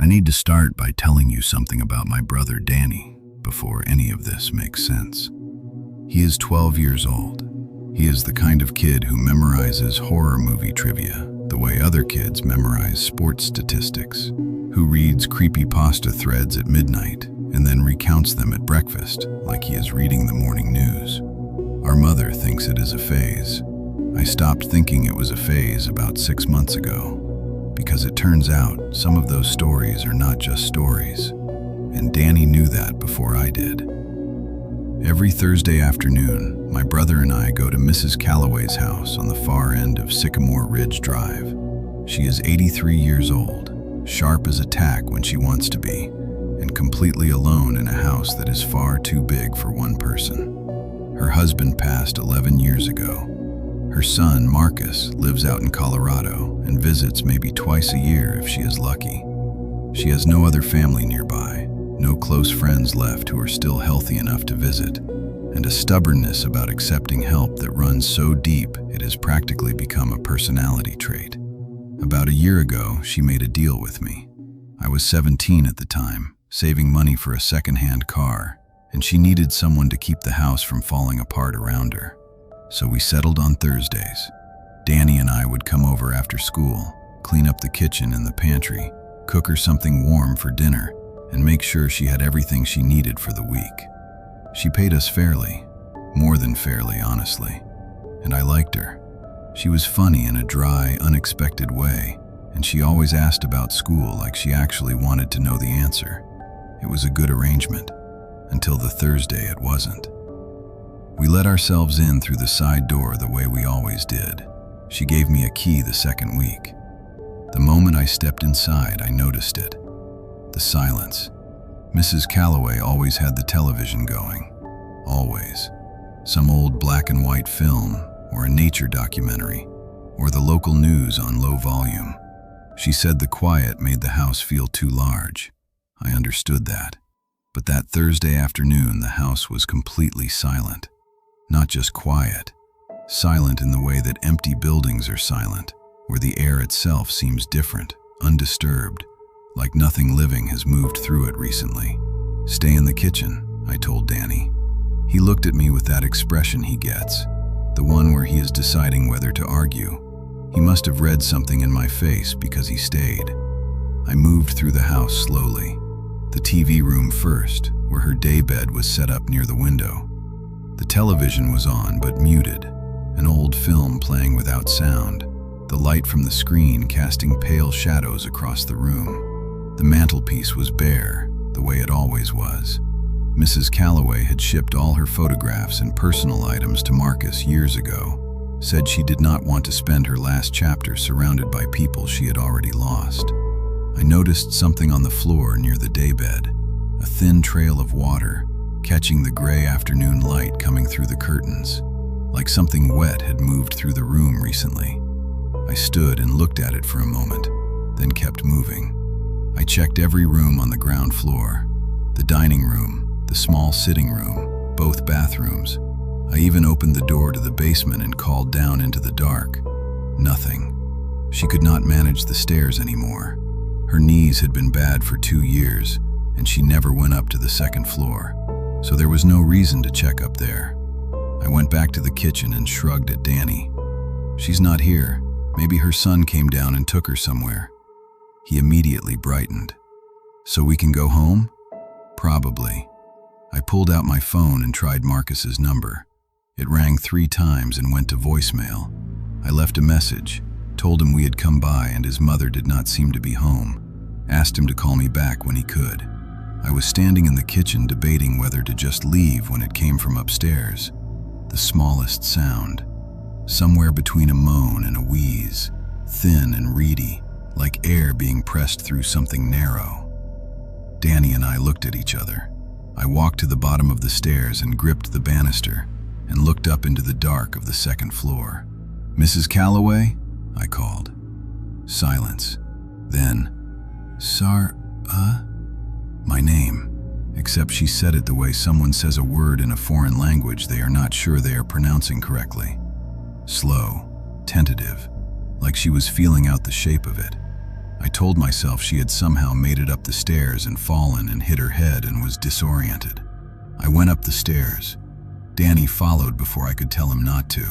I need to start by telling you something about my brother Danny before any of this makes sense. He is 12 years old. He is the kind of kid who memorizes horror movie trivia the way other kids memorize sports statistics, who reads creepypasta threads at midnight and then recounts them at breakfast like he is reading the morning news. Our mother thinks it is a phase. I stopped thinking it was a phase about 6 months ago, because it turns out some of those stories are not just stories, and Danny knew that before I did. Every Thursday afternoon, my brother and I go to Mrs. Calloway's house on the far end of Sycamore Ridge Drive. She is 83 years old, sharp as a tack when she wants to be, and completely alone in a house that is far too big for one person. Her husband passed 11 years ago. Her son, Marcus, lives out in Colorado and visits maybe twice a year if she is lucky. She has no other family nearby, no close friends left who are still healthy enough to visit, and a stubbornness about accepting help that runs so deep it has practically become a personality trait. About a year ago, she made a deal with me. I was 17 at the time, saving money for a second-hand car, and she needed someone to keep the house from falling apart around her. So we settled on Thursdays. Danny and I would come over after school, clean up the kitchen and the pantry, cook her something warm for dinner, and make sure she had everything she needed for the week. She paid us fairly, more than fairly, honestly, and I liked her. She was funny in a dry, unexpected way, and she always asked about school like she actually wanted to know the answer. It was a good arrangement, until the Thursday it wasn't. We let ourselves in through the side door the way we always did. She gave me a key the second week. The moment I stepped inside, I noticed it. The silence. Mrs. Calloway always had the television going. Always. Some old black and white film, or a nature documentary, or the local news on low volume. She said the quiet made the house feel too large. I understood that. But that Thursday afternoon, the house was completely silent. Not just quiet. Silent in the way that empty buildings are silent, where the air itself seems different, undisturbed, like nothing living has moved through it recently. "Stay in the kitchen," I told Danny. He looked at me with that expression he gets, the one where he is deciding whether to argue. He must have read something in my face because he stayed. I moved through the house slowly. The TV room first, where her daybed was set up near the window. The television was on but muted, an old film playing without sound, the light from the screen casting pale shadows across the room. The mantelpiece was bare, the way it always was. Mrs. Calloway had shipped all her photographs and personal items to Marcus years ago, said she did not want to spend her last chapter surrounded by people she had already lost. I noticed something on the floor near the daybed, a thin trail of water, catching the gray afternoon light coming through the curtains, like something wet had moved through the room recently. I stood and looked at it for a moment, then kept moving. I checked every room on the ground floor, the dining room, the small sitting room, both bathrooms. I even opened the door to the basement and called down into the dark. Nothing. She could not manage the stairs anymore. Her knees had been bad for 2 years, and she never went up to the second floor, so there was no reason to check up there. I went back to the kitchen and shrugged at Danny. "She's not here. Maybe her son came down and took her somewhere." He immediately brightened. "So we can go home?" "Probably." I pulled out my phone and tried Marcus's number. It rang 3 times and went to voicemail. I left a message, told him we had come by and his mother did not seem to be home, asked him to call me back when he could. I was standing in the kitchen debating whether to just leave when it came from upstairs. The smallest sound, somewhere between a moan and a wheeze, thin and reedy, like air being pressed through something narrow. Danny and I looked at each other. I walked to the bottom of the stairs and gripped the banister and looked up into the dark of the second floor. "Mrs. Calloway?" I called. Silence. Then, my name, except she said it the way someone says a word in a foreign language they are not sure they are pronouncing correctly. Slow, tentative, like she was feeling out the shape of it. I told myself she had somehow made it up the stairs and fallen and hit her head and was disoriented. I went up the stairs. Danny followed before I could tell him not to.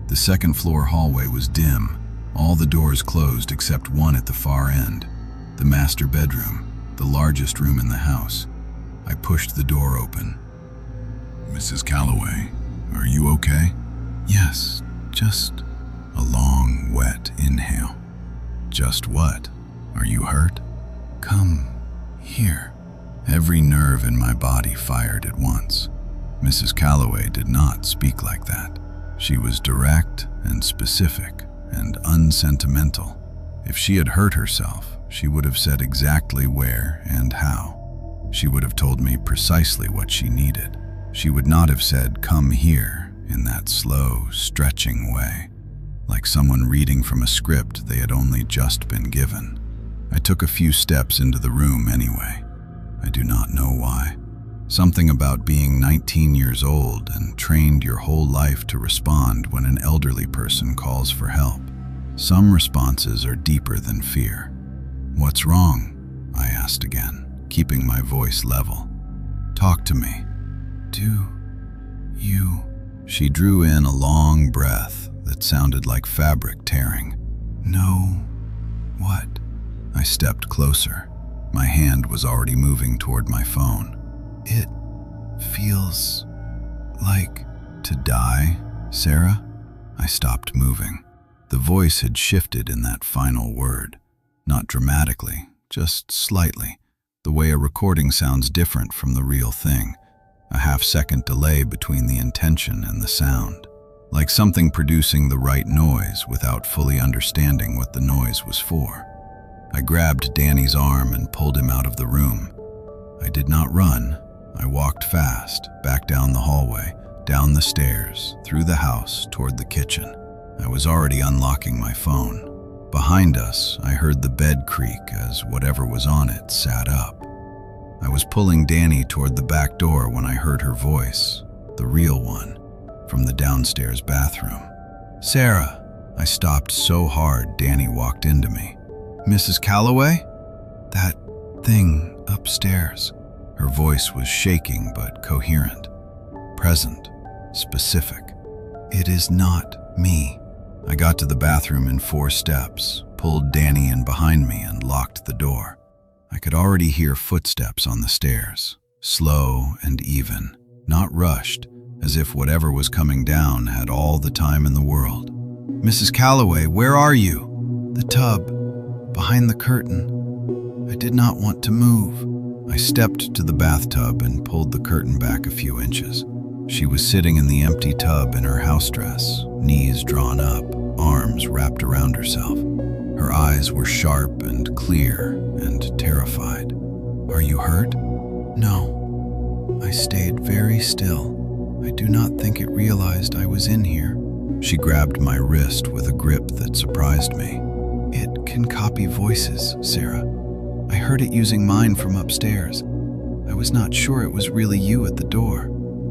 The second-floor hallway was dim, all the doors closed except one at the far end, the master bedroom, the largest room in the house. I pushed the door open. "Mrs. Calloway, are you okay?" "Yes, just a long, wet inhale." "Just what? Are you hurt?" "Come here." Every nerve in my body fired at once. Mrs. Calloway did not speak like that. She was direct and specific and unsentimental. If she had hurt herself, she would have said exactly where and how. She would have told me precisely what she needed. She would not have said, "Come here," in that slow, stretching way, like someone reading from a script they had only just been given. I took a few steps into the room anyway. I do not know why. Something about being 19 years old and trained your whole life to respond when an elderly person calls for help. Some responses are deeper than fear. "What's wrong?" I asked again, keeping my voice level. "Talk to me." "Do you?" She drew in a long breath that sounded like fabric tearing. "No. What?" I stepped closer. My hand was already moving toward my phone. "It feels like..." "To die, Sarah?" I stopped moving. The voice had shifted in that final word. Not dramatically, just slightly, the way a recording sounds different from the real thing. A half-second delay between the intention and the sound. Like something producing the right noise without fully understanding what the noise was for. I grabbed Danny's arm and pulled him out of the room. I did not run. I walked fast, back down the hallway, down the stairs, through the house, toward the kitchen. I was already unlocking my phone. Behind us, I heard the bed creak as whatever was on it sat up. I was pulling Danny toward the back door when I heard her voice, the real one, from the downstairs bathroom. "Sarah!" I stopped so hard Danny walked into me. "Mrs. Calloway?" "That thing upstairs." Her voice was shaking but coherent, present, specific. "It is not me." I got to the bathroom in 4 steps, pulled Danny in behind me and locked the door. I could already hear footsteps on the stairs, slow and even, not rushed, as if whatever was coming down had all the time in the world. "Mrs. Calloway, where are you?" "The tub, behind the curtain." I did not want to move. I stepped to the bathtub and pulled the curtain back a few inches. She was sitting in the empty tub in her house dress, knees drawn up, arms wrapped around herself. Her eyes were sharp and clear and terrified. "Are you hurt?" "No." I stayed very still. I do not think it realized I was in here. She grabbed my wrist with a grip that surprised me. "It can copy voices, Sarah. I heard it using mine from upstairs. I was not sure it was really you at the door."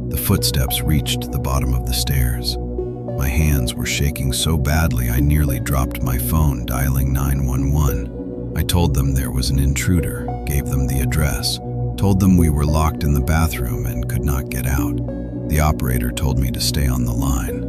The footsteps reached the bottom of the stairs. My hands were shaking so badly I nearly dropped my phone dialing 911. I told them there was an intruder, gave them the address, told them we were locked in the bathroom and could not get out. The operator told me to stay on the line.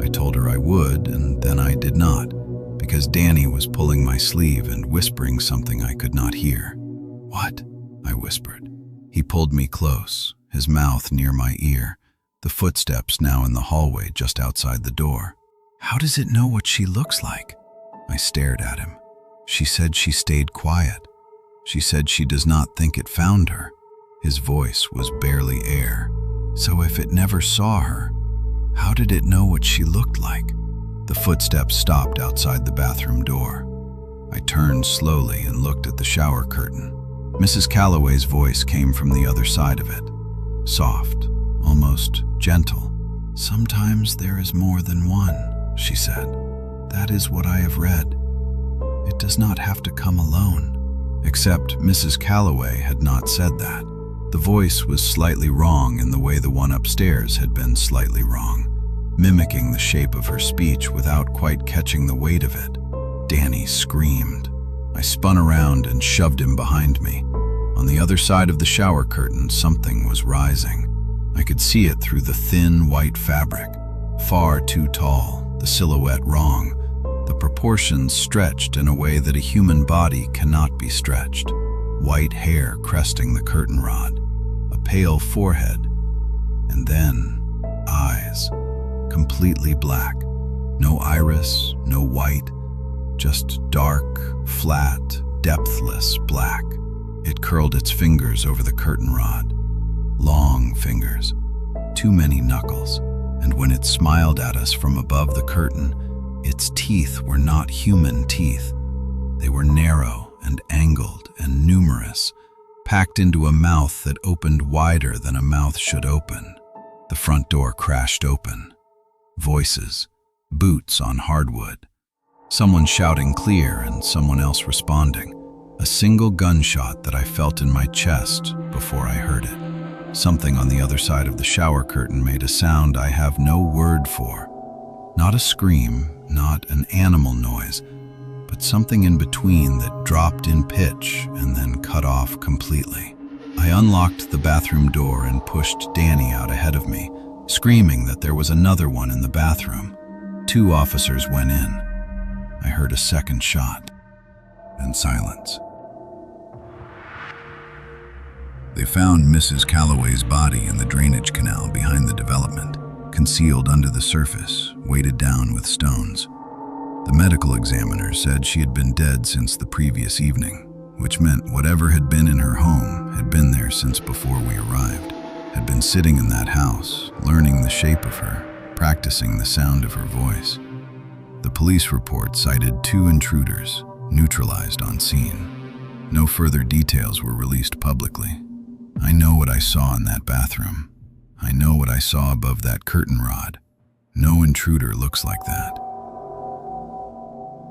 I told her I would, and then I did not, because Danny was pulling my sleeve and whispering something I could not hear. "What?" I whispered. He pulled me close, his mouth near my ear, the footsteps now in the hallway just outside the door. "How does it know what she looks like?" I stared at him. "She said she stayed quiet. She said she does not think it found her." His voice was barely air. "So if it never saw her, how did it know what she looked like?" The footsteps stopped outside the bathroom door. I turned slowly and looked at the shower curtain. Mrs. Calloway's voice came from the other side of it. Soft, almost gentle. "Sometimes there is more than one," she said. "That is what I have read. It does not have to come alone." Except Mrs. Calloway had not said that. The voice was slightly wrong in the way the one upstairs had been slightly wrong, mimicking the shape of her speech without quite catching the weight of it. Danny screamed. I spun around and shoved him behind me. On the other side of the shower curtain, something was rising. I could see it through the thin, white fabric. Far too tall, the silhouette wrong. The proportions stretched in a way that a human body cannot be stretched. White hair cresting the curtain rod, a pale forehead, and then eyes, completely black. No iris, no white, just dark, flat, depthless black. It curled its fingers over the curtain rod. Long fingers, too many knuckles, and when it smiled at us from above the curtain, its teeth were not human teeth. They were narrow and angled and numerous, packed into a mouth that opened wider than a mouth should open. The front door crashed open. Voices, boots on hardwood. Someone shouting clear and someone else responding. A single gunshot that I felt in my chest before I heard it. Something on the other side of the shower curtain made a sound I have no word for. Not a scream, not an animal noise, but something in between that dropped in pitch and then cut off completely. I unlocked the bathroom door and pushed Danny out ahead of me, screaming that there was another one in the bathroom. 2 officers went in. I heard a second shot, and silence. They found Mrs. Calloway's body in the drainage canal behind the development, concealed under the surface, weighted down with stones. The medical examiner said she had been dead since the previous evening, which meant whatever had been in her home had been there since before we arrived, had been sitting in that house, learning the shape of her, practicing the sound of her voice. The police report cited 2 intruders, neutralized on scene. No further details were released publicly. I know what I saw in that bathroom. I know what I saw above that curtain rod. No intruder looks like that.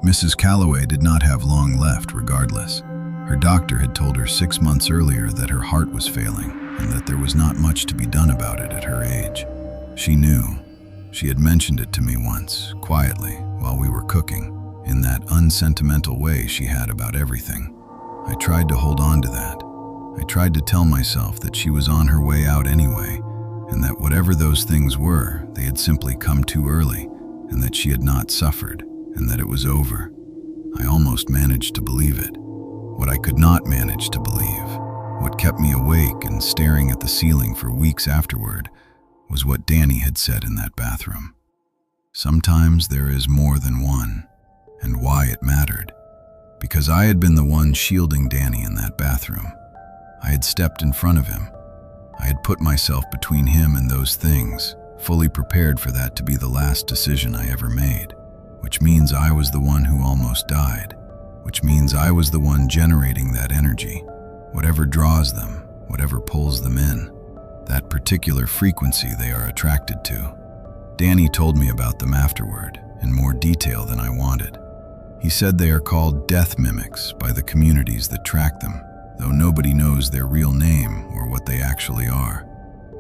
Mrs. Calloway did not have long left regardless. Her doctor had told her 6 months earlier that her heart was failing and that there was not much to be done about it at her age. She knew. She had mentioned it to me once, quietly, while we were cooking, in that unsentimental way she had about everything. I tried to hold on to that. I tried to tell myself that she was on her way out anyway, and that whatever those things were, they had simply come too early, and that she had not suffered, and that it was over. I almost managed to believe it. What I could not manage to believe, what kept me awake and staring at the ceiling for weeks afterward, was what Danny had said in that bathroom. Sometimes there is more than one, and why it mattered. Because I had been the one shielding Danny in that bathroom. I had stepped in front of him. I had put myself between him and those things, fully prepared for that to be the last decision I ever made, which means I was the one who almost died, which means I was the one generating that energy, whatever draws them, whatever pulls them in, that particular frequency they are attracted to. Danny told me about them afterward, in more detail than I wanted. He said they are called death mimics by the communities that track them, though nobody knows their real name or what they actually are.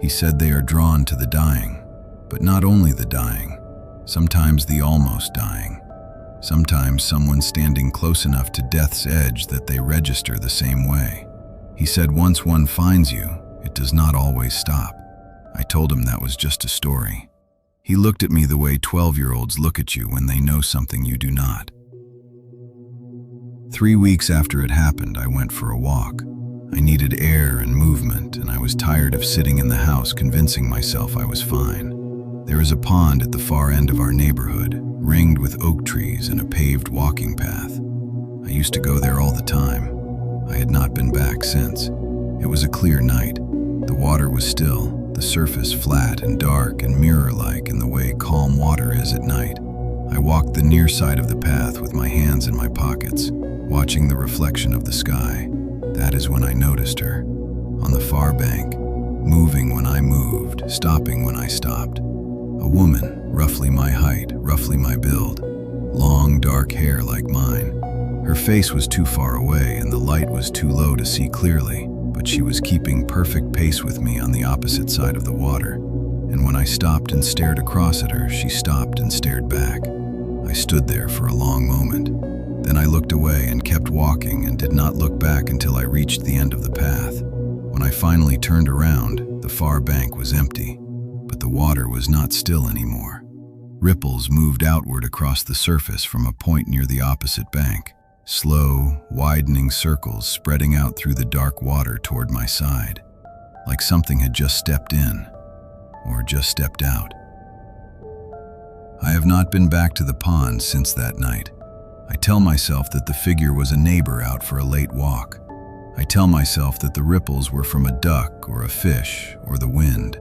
He said they are drawn to the dying, but not only the dying, sometimes the almost dying. Sometimes someone standing close enough to death's edge that they register the same way. He said once one finds you, it does not always stop. I told him that was just a story. He looked at me the way 12-year-olds look at you when they know something you do not. 3 weeks after it happened, I went for a walk. I needed air and movement, and I was tired of sitting in the house convincing myself I was fine. There is a pond at the far end of our neighborhood, ringed with oak trees and a paved walking path. I used to go there all the time. I had not been back since. It was a clear night. The water was still, the surface flat and dark and mirror-like in the way calm water is at night. I walked the near side of the path with my hands in my pockets, watching the reflection of the sky. That is when I noticed her, on the far bank, moving when I moved, stopping when I stopped. A woman, roughly my height, roughly my build, long dark hair like mine. Her face was too far away and the light was too low to see clearly, but she was keeping perfect pace with me on the opposite side of the water. And when I stopped and stared across at her, she stopped and stared back. I stood there for a long moment. Then I looked away and kept walking and did not look back until I reached the end of the path. When I finally turned around, the far bank was empty, but the water was not still anymore. Ripples moved outward across the surface from a point near the opposite bank, slow, widening circles spreading out through the dark water toward my side, like something had just stepped in, or just stepped out. I have not been back to the pond since that night. I tell myself that the figure was a neighbor out for a late walk. I tell myself that the ripples were from a duck or a fish or the wind.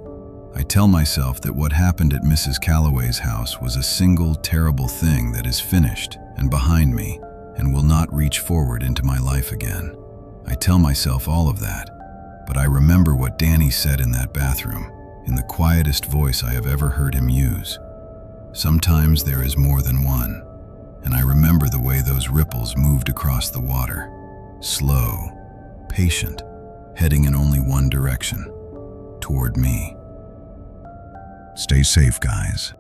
I tell myself that what happened at Mrs. Calloway's house was a single terrible thing that is finished and behind me and will not reach forward into my life again. I tell myself all of that, but I remember what Danny said in that bathroom, in the quietest voice I have ever heard him use. Sometimes there is more than one, and I remember the way those ripples moved across the water, slow, patient, heading in only one direction, toward me. Stay safe, guys.